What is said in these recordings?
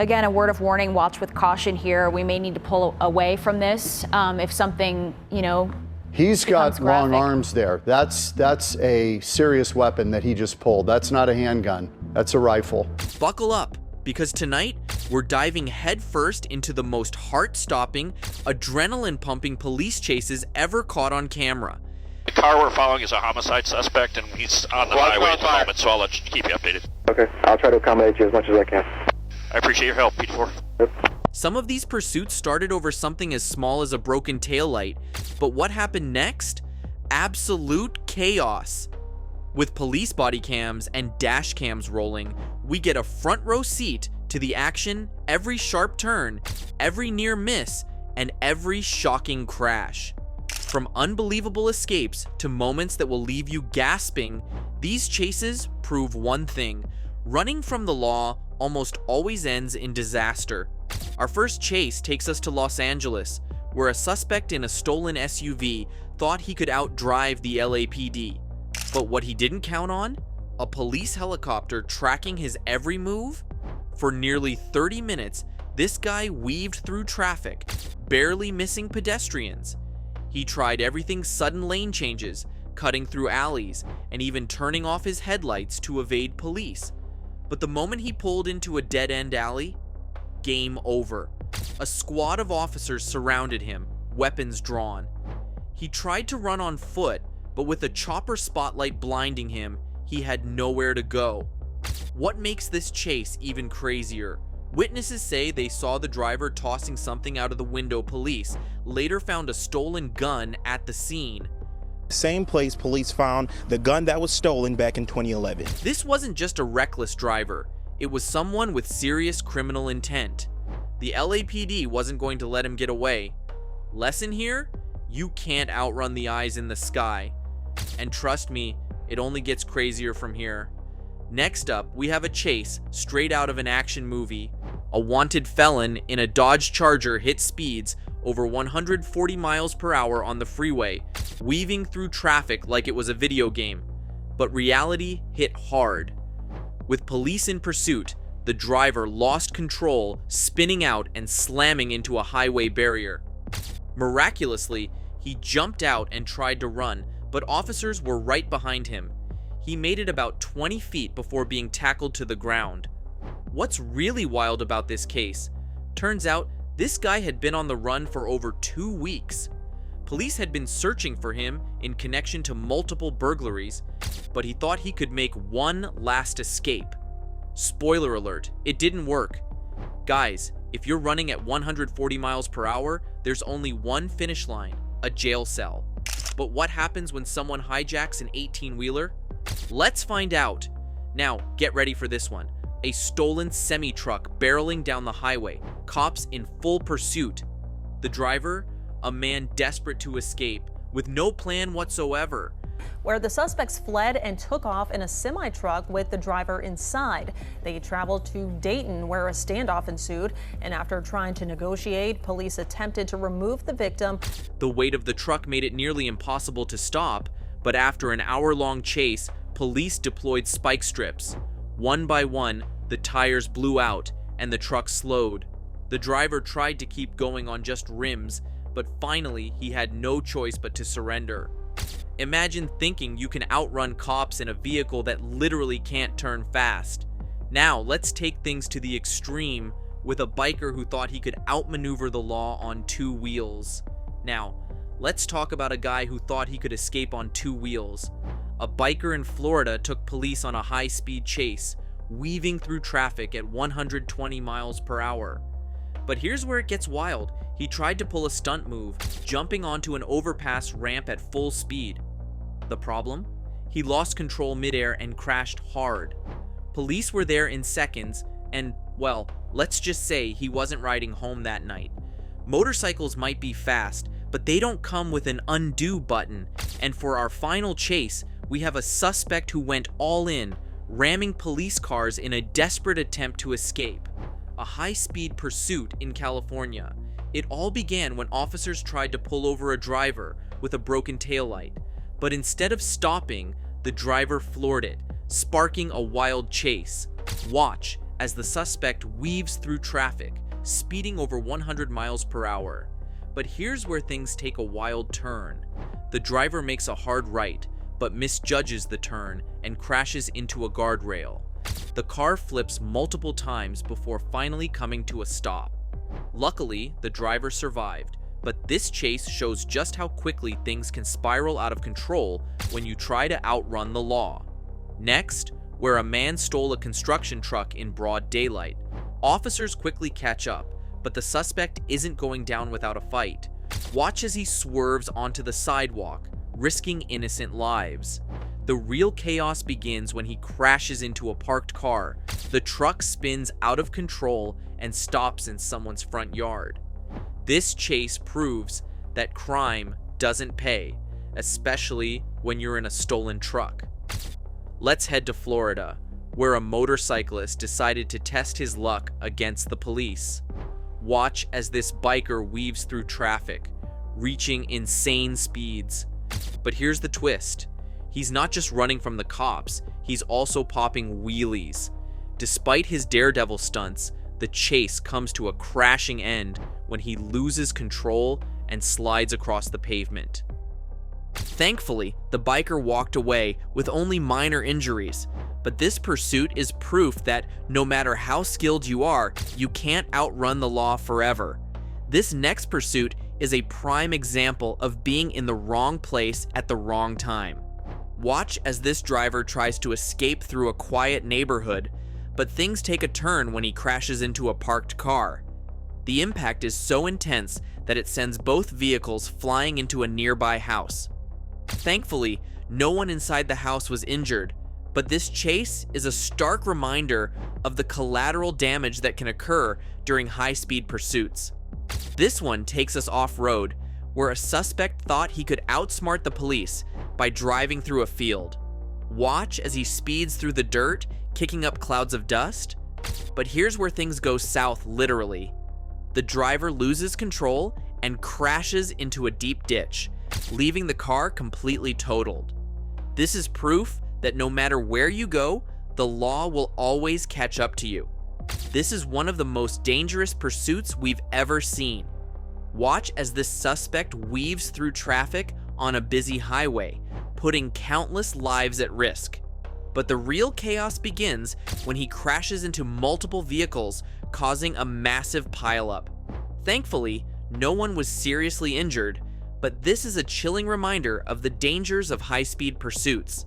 Again, a word of warning, watch with caution here. We may need to pull away from this if something, He's got long graphic. arms there. That's a serious weapon that he just pulled. That's not a handgun. That's a rifle. Buckle up, because tonight we're diving headfirst into the most heart-stopping, adrenaline-pumping police chases ever caught on camera. The car we're following is a homicide suspect, and he's on the highway at the moment, so I'll keep you updated. Okay, I'll try to accommodate you as much as I can. I appreciate your help, P4. Yep. Some of these pursuits started over something as small as a broken taillight, but what happened next? Absolute chaos. With police body cams and dash cams rolling, we get a front row seat to the action, every sharp turn, every near miss, and every shocking crash. From unbelievable escapes to moments that will leave you gasping, these chases prove one thing: running from the law almost always ends in disaster. Our first chase takes us to Los Angeles, where a suspect in a stolen SUV thought he could outdrive the LAPD. But what he didn't count on? A police helicopter tracking his every move? For nearly 30 minutes, this guy weaved through traffic, barely missing pedestrians. He tried everything: sudden lane changes, cutting through alleys, and even turning off his headlights to evade police. But the moment he pulled into a dead-end alley, game over. A squad of officers surrounded him, weapons drawn. He tried to run on foot, but with a chopper spotlight blinding him, he had nowhere to go. What makes this chase even crazier? Witnesses say they saw the driver tossing something out of the window. Police later found a stolen gun at the scene. Same place police found the gun that was stolen back in 2011. This wasn't just a reckless driver. It was someone with serious criminal intent. The LAPD wasn't going to let him get away. Lesson here? You can't outrun the eyes in the sky. And trust me, it only gets crazier from here. Next up, we have a chase straight out of an action movie. A wanted felon in a Dodge Charger hit speeds over 140 miles per hour on the freeway, weaving through traffic like it was a video game. But reality hit hard. With police in pursuit, the driver lost control, spinning out and slamming into a highway barrier. Miraculously, he jumped out and tried to run, but officers were right behind him. He made it about 20 feet before being tackled to the ground. What's really wild about this case? Turns out, this guy had been on the run for over 2 weeks. Police had been searching for him in connection to multiple burglaries, but he thought he could make one last escape. Spoiler alert, it didn't work. Guys, if you're running at 140 miles per hour, there's only one finish line: a jail cell. But what happens when someone hijacks an 18-wheeler? Let's find out. Now, get ready for this one. A stolen semi-truck barreling down the highway, cops in full pursuit. The driver? A man desperate to escape, with no plan whatsoever. Where the suspects fled and took off in a semi-truck with the driver inside. They traveled to Dayton, where a standoff ensued, and after trying to negotiate, police attempted to remove the victim. The weight of the truck made it nearly impossible to stop, but after an hour-long chase, police deployed spike strips. One by one, the tires blew out and the truck slowed. The driver tried to keep going on just rims, but finally he had no choice but to surrender. Imagine thinking you can outrun cops in a vehicle that literally can't turn fast. Now let's take things to the extreme with a biker who thought he could outmaneuver the law on 2 wheels. Now, let's talk about a guy who thought he could escape on 2 wheels. A biker in Florida took police on a high-speed chase, weaving through traffic at 120 miles per hour. But here's where it gets wild. He tried to pull a stunt move, jumping onto an overpass ramp at full speed. The problem? He lost control midair and crashed hard. Police were there in seconds, and, well, let's just say he wasn't riding home that night. Motorcycles might be fast, but they don't come with an undo button, and for our final chase, we have a suspect who went all in, ramming police cars in a desperate attempt to escape. A high-speed pursuit in California. It all began when officers tried to pull over a driver with a broken taillight, but instead of stopping, the driver floored it, sparking a wild chase. Watch as the suspect weaves through traffic, speeding over 100 miles per hour. But here's where things take a wild turn. The driver makes a hard right, but misjudges the turn and crashes into a guardrail. The car flips multiple times before finally coming to a stop. Luckily, the driver survived, but this chase shows just how quickly things can spiral out of control when you try to outrun the law. Next, where a man stole a construction truck in broad daylight. Officers quickly catch up, but the suspect isn't going down without a fight. Watch as he swerves onto the sidewalk, risking innocent lives. The real chaos begins when he crashes into a parked car. The truck spins out of control and stops in someone's front yard. This chase proves that crime doesn't pay, especially when you're in a stolen truck. Let's head to Florida, where a motorcyclist decided to test his luck against the police. Watch as this biker weaves through traffic, reaching insane speeds. But here's the twist. He's not just running from the cops, he's also popping wheelies. Despite his daredevil stunts, the chase comes to a crashing end when he loses control and slides across the pavement. Thankfully, the biker walked away with only minor injuries, but this pursuit is proof that no matter how skilled you are, you can't outrun the law forever. This next pursuit is a prime example of being in the wrong place at the wrong time. Watch as this driver tries to escape through a quiet neighborhood, but things take a turn when he crashes into a parked car. The impact is so intense that it sends both vehicles flying into a nearby house. Thankfully, no one inside the house was injured, but this chase is a stark reminder of the collateral damage that can occur during high-speed pursuits. This one takes us off-road, where a suspect thought he could outsmart the police by driving through a field. Watch as he speeds through the dirt, kicking up clouds of dust. But here's where things go south literally. The driver loses control and crashes into a deep ditch, leaving the car completely totaled. This is proof that no matter where you go, the law will always catch up to you. This is one of the most dangerous pursuits we've ever seen. Watch as this suspect weaves through traffic on a busy highway, putting countless lives at risk. But the real chaos begins when he crashes into multiple vehicles, causing a massive pileup. Thankfully, no one was seriously injured, but this is a chilling reminder of the dangers of high-speed pursuits.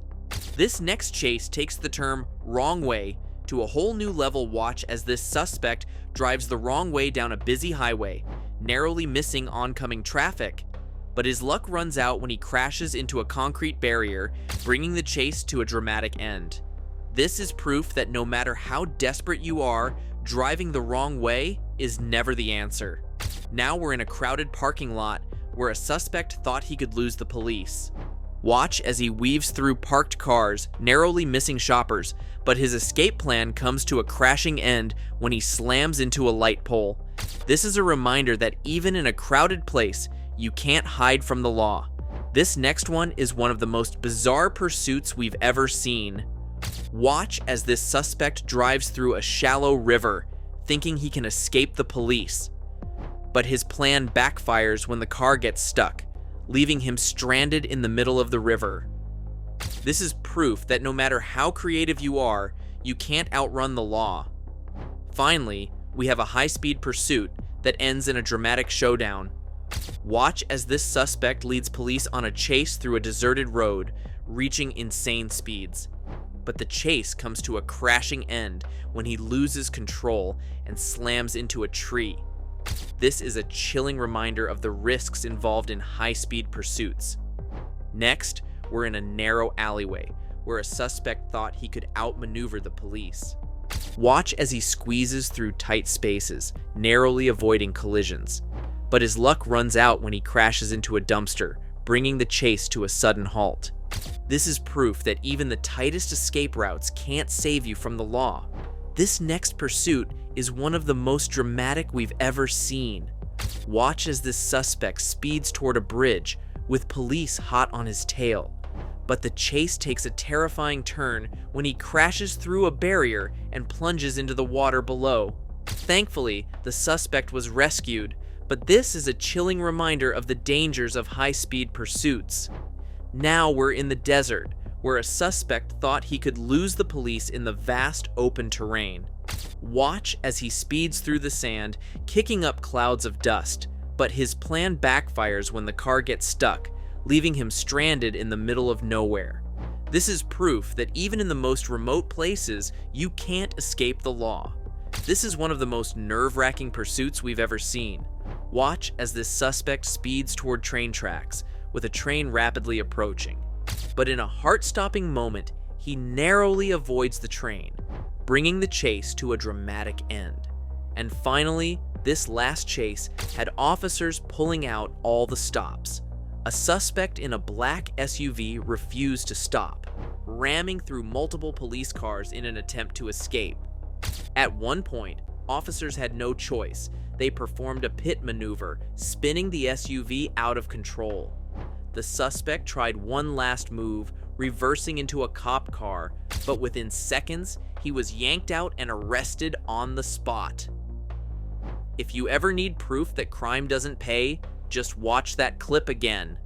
This next chase takes the term wrong way to a whole new level. Watch as this suspect drives the wrong way down a busy highway, narrowly missing oncoming traffic. But his luck runs out when he crashes into a concrete barrier, bringing the chase to a dramatic end. This is proof that no matter how desperate you are, driving the wrong way is never the answer. Now we're in a crowded parking lot where a suspect thought he could lose the police. Watch as he weaves through parked cars, narrowly missing shoppers, but his escape plan comes to a crashing end when he slams into a light pole. This is a reminder that even in a crowded place, you can't hide from the law. This next one is one of the most bizarre pursuits we've ever seen. Watch as this suspect drives through a shallow river, thinking he can escape the police. But his plan backfires when the car gets stuck, leaving him stranded in the middle of the river. This is proof that no matter how creative you are, you can't outrun the law. Finally, we have a high-speed pursuit that ends in a dramatic showdown. Watch as this suspect leads police on a chase through a deserted road, reaching insane speeds. But the chase comes to a crashing end when he loses control and slams into a tree. This is a chilling reminder of the risks involved in high-speed pursuits. Next, we're in a narrow alleyway where a suspect thought he could outmaneuver the police. Watch as he squeezes through tight spaces, narrowly avoiding collisions. But his luck runs out when he crashes into a dumpster, bringing the chase to a sudden halt. This is proof that even the tightest escape routes can't save you from the law. This next pursuit is one of the most dramatic we've ever seen. Watch as this suspect speeds toward a bridge with police hot on his tail. But the chase takes a terrifying turn when he crashes through a barrier and plunges into the water below. Thankfully, the suspect was rescued, but this is a chilling reminder of the dangers of high-speed pursuits. Now we're in the desert, where a suspect thought he could lose the police in the vast open terrain. Watch as he speeds through the sand, kicking up clouds of dust, but his plan backfires when the car gets stuck, leaving him stranded in the middle of nowhere. This is proof that even in the most remote places, you can't escape the law. This is one of the most nerve-wracking pursuits we've ever seen. Watch as this suspect speeds toward train tracks, with a train rapidly approaching. But in a heart-stopping moment, he narrowly avoids the train, bringing the chase to a dramatic end. And finally, this last chase had officers pulling out all the stops. A suspect in a black SUV refused to stop, ramming through multiple police cars in an attempt to escape. At one point, officers had no choice. They performed a pit maneuver, spinning the SUV out of control. The suspect tried one last move, reversing into a cop car, but within seconds, he was yanked out and arrested on the spot. If you ever need proof that crime doesn't pay, just watch that clip again.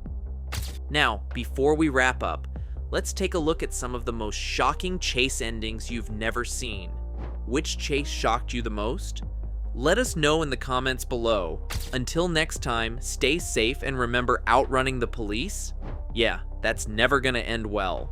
Now, before we wrap up, let's take a look at some of the most shocking chase endings you've never seen. Which chase shocked you the most? Let us know in the comments below. Until next time, stay safe and remember outrunning the police? Yeah, that's never gonna end well.